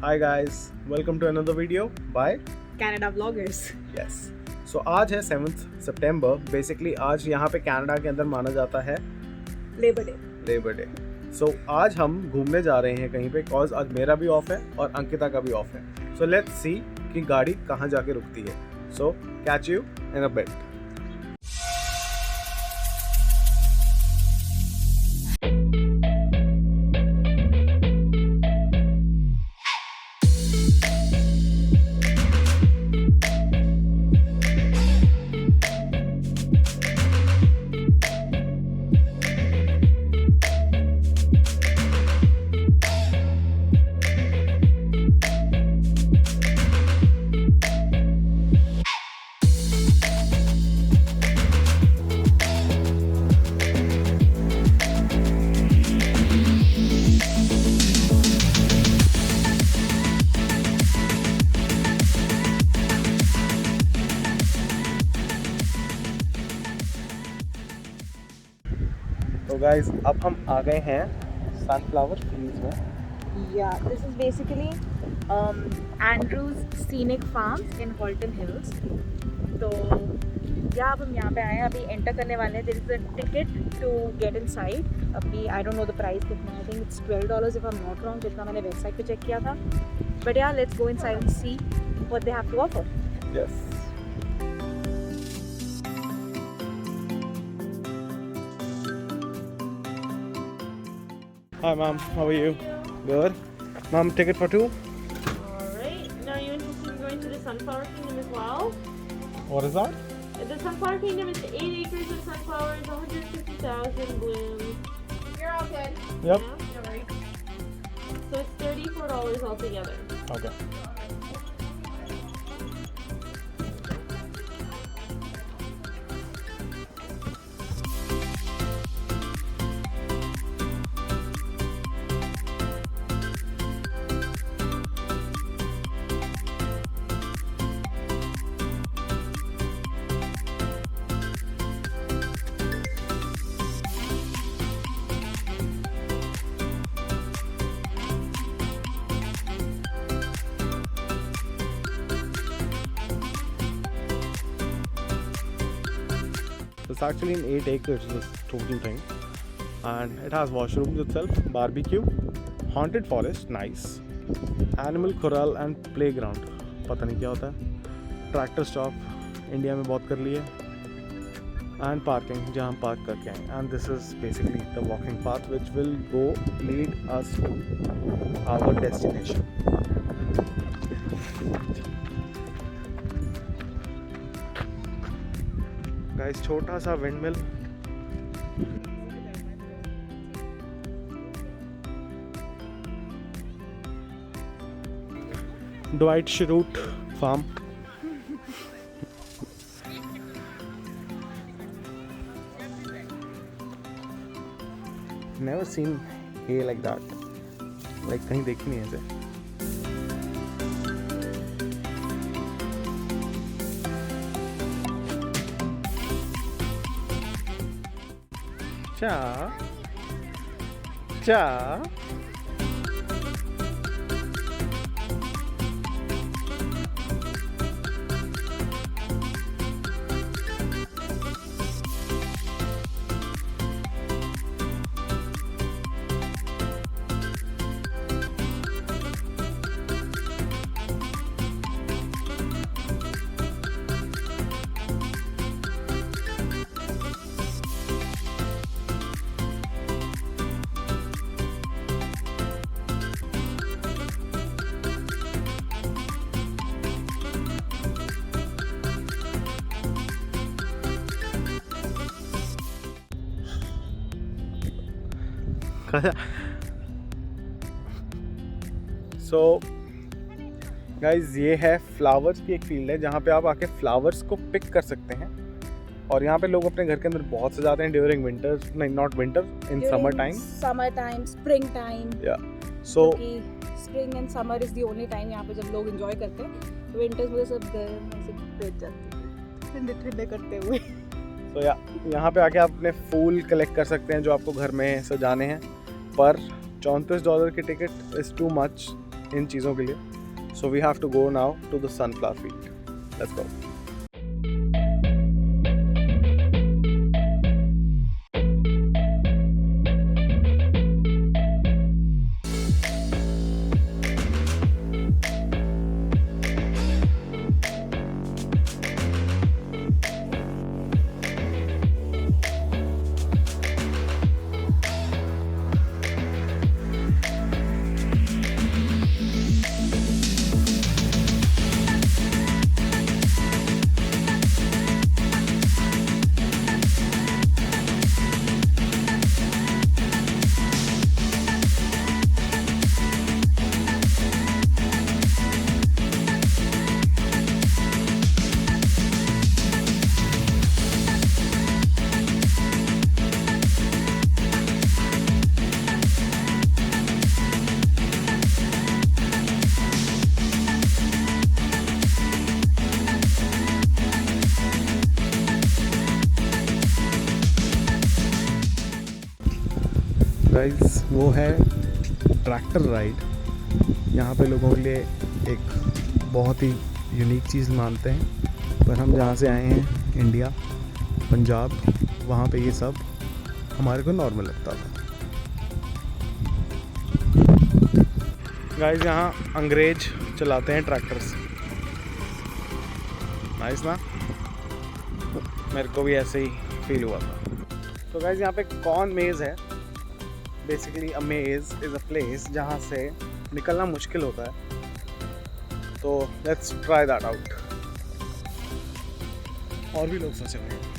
Hi guys, welcome to another video by Canada Vloggers. Yes. So आज है 7th September. Basically आज यहाँ पे कनाडा के अंदर माना जाता है Labor Day. Labour day. So आज हम घूमने जा रहे हैं कहीं पे cause आज मेरा भी ऑफ है और अंकिता का भी ऑफ है. So let's see कि गाड़ी कहाँ जाके रुकती है. So catch you in a bit. तो गाइस अब हम आ गए हैं सनफ्लावर फील्ड्स में. Yeah, this is basically Andrews Scenic Farms in Halton Hills. तो या अब हम यहाँ पे आए हैं, अभी एंटर करने वाले हैं. There is a ticket to get inside. अभी I don't know the price कितना है. I think it's $12 if I'm not wrong, जितना मैंने वेबसाइट पे चेक किया था. But yeah, let's go inside and see what they have to offer. Yes. Hi ma'am, how are you? Good. Ma'am, ticket for two? Alright, now you're interested in going to the Sunflower Kingdom as well? What is that? The Sunflower Kingdom is 8 acres of sunflowers, 150,000 blooms. You're all good. Yep. Yeah? Don't worry. So it's $34 altogether. Okay. It's actually in 8 acres, this total thing, and it has washrooms itself, barbecue, haunted forest, nice, animal corral and playground. पता नहीं क्या होता है. Tractor stop India में बहुत कर लिए, and parking जहाँ हम पार्क करके आए. And this is basically the walking path which will go lead us to our destination. Guys छोटा सा windmill. Dwight Schrute farm. Never seen hay like that. Like कहीं देखी नहीं ऐसे. चा सो गाइज ये है फ्लावर्स की एक फील्ड है जहाँ पे आप आके फ्लावर्स को पिक कर सकते हैं. और यहाँ पे लोग अपने घर के अंदर बहुत सजाते हैं ड्यूरिंग विंटर, नहीं not winter, in summer time. Summer time, spring time. या सो spring and summer is the only time यहाँ पे जब लोग एंजॉय करते हैं. विंटर्स में सब गर्म से बैठ जाते हैं ठंडे ठंडे करते हुए. तो यहाँ पे आके आप अपने फूल कलेक्ट कर सकते हैं जो आपको घर में सजाने हैं. पर $34 की टिकट इज़ टू मच. इन चीज़ों के लिए। So we have to go now to the sunflower field, let's go. Guys वो है ट्रैक्टर राइड। यहाँ पे लोगों के लिए एक बहुत ही यूनिक चीज़ मानते हैं, पर हम जहाँ से आए हैं इंडिया पंजाब, वहाँ पे ये सब हमारे को नॉर्मल लगता था। गाइस यहाँ अंग्रेज चलाते हैं ट्रैक्टर्स, नाइस ना, मेरे को भी ऐसे ही फील हुआ था। तो गाइस यहाँ पे कॉर्न मेज़ है। बेसिकली अ मेज़ इज़ अ प्लेस जहाँ से निकलना मुश्किल होता है। तो लेट्स ट्राई दैट आउट। और भी लोग फंसे हुए हैं।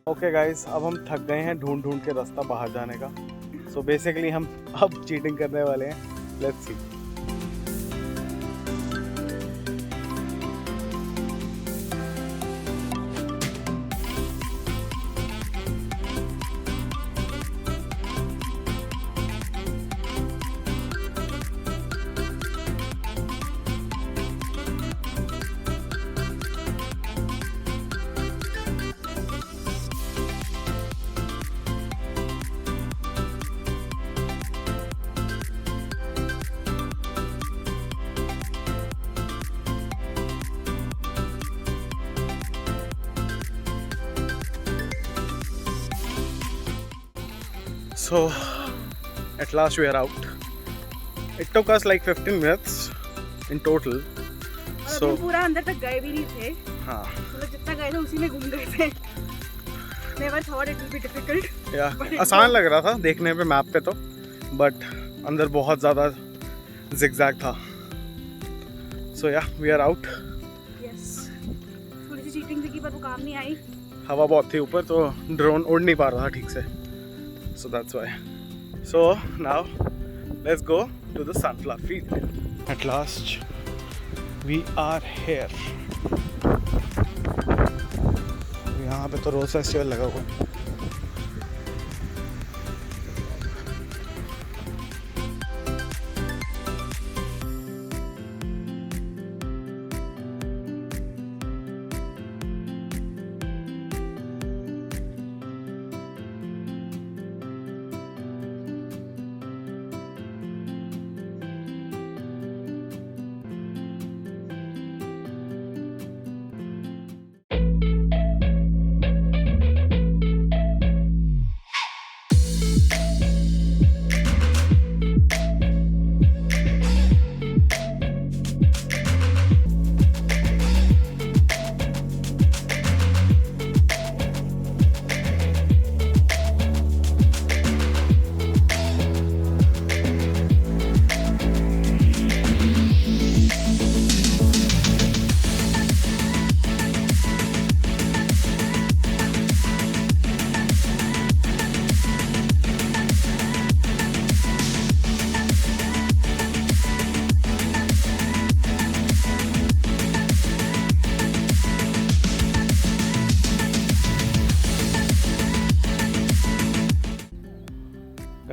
ओके गाइस, अब हम थक गए हैं ढूंढ ढूंढ के रास्ता बाहर जाने का। सो बेसिकली हम अब चीटिंग करने वाले हैं, let's see. So at last we are out. It took us like 15 minutes in total. So पूरा अंदर तक गए भी नहीं थे। हाँ, मतलब जितना गए थे उसी में घूम गए थे। Never thought it will be difficult. आसान लग रहा था देखने पे मैप पे तो, बट अंदर बहुत ज़्यादा zigzag था। So yeah, we are out. Yes. थोड़ी सी चीटिंग थी पर वो काम नहीं आई। हवा बहुत थी ऊपर तो ड्रोन उड़ नहीं पा रहा था ठीक से। So that's why. So now let's go to the sunflower field. At last we are here. यहाँ पे तो रोज फेस्टिवल लगा हुआ है।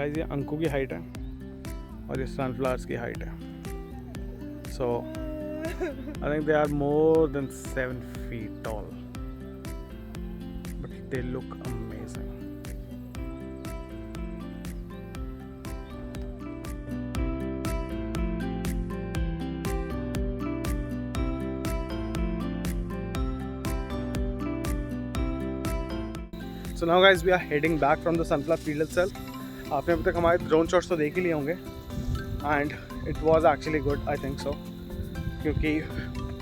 गाइस ये अंकु की हाइट है और ये सनफ्लावर्स की हाइट है. So I think they are more than 7 feet tall, but they look amazing. So now guys, we are heading back from the sunflower field itself. आपने अभी तक हमारे ड्रोन शॉट्स तो देख ही लिए होंगे and it was actually good, I think so, क्योंकि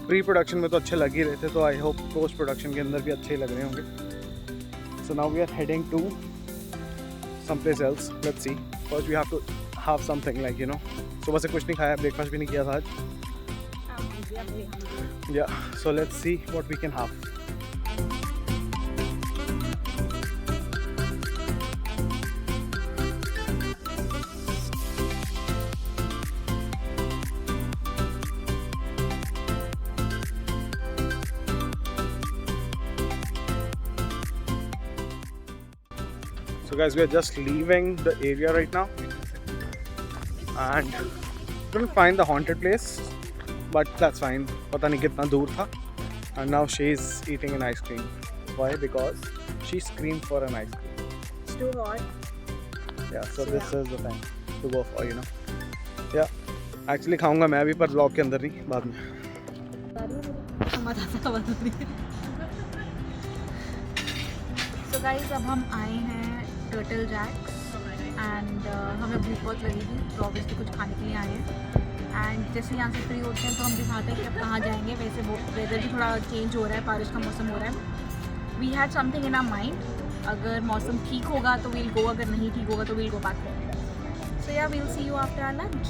pre production में तो अच्छे लग ही रहे थे, तो आई होप पोस्ट प्रोडक्शन के अंदर भी अच्छे ही लग रहे होंगे. So now we are heading to some place else. Let's see. First we have to have something like you know. सुबह से कुछ नहीं खाया, ब्रेकफास्ट भी नहीं किया था आज. Yeah so let's see what we can have. So guys, we are just leaving the area right now and couldn't find the haunted place, but that's fine. पता नहीं कितना दूर था. And now she is eating an ice cream. Why? Because she screamed for an ice cream. It's too hot. Yeah, so this is the time to go for, you know. Yeah, actually खाऊंगा मैं भी, पर vlog के अंदर नहीं, बाद में. So guys, अब हम आए हैं टर्टल जैक्स एंड हमें भूख बहुत लगी थी, तो ऑब्वियसली कुछ खाने के लिए आए हैं. एंड जैसे यहाँ से फ्री होते हैं तो हम दिखाते हैं कि अब कहाँ जाएंगे. वैसे वो वेदर भी थोड़ा चेंज हो रहा है, बारिश का मौसम हो रहा है. We had something in our mind. अगर मौसम ठीक होगा तो वील गो, अगर नहीं ठीक होगा तो we'll go back home. So yeah we'll see you after our lunch.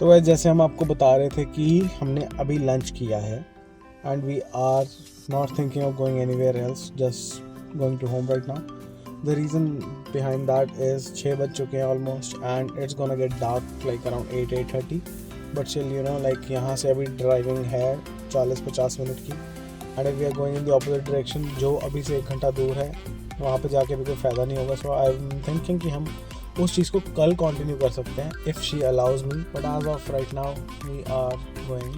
तो वैसे जैसे हम आपको बता रहे थे कि हमने अभी लंच किया है and we are not thinking of going anywhere else, just going to home right now. The reason behind that is 6 बज चुके हैं almost and it's gonna get dark like around 8-8:30. But still you know like यहाँ से अभी driving है 40-50 minute की and we are going in the opposite direction, जो अभी से 1 घंटा दूर है. वहाँ पे जाके भी कोई फ़ायदा नहीं होगा. सो आई एम थिंकिंग कि हम उस चीज़ को कल कंटिन्यू कर सकते हैं if she allows me, but as of right now we are going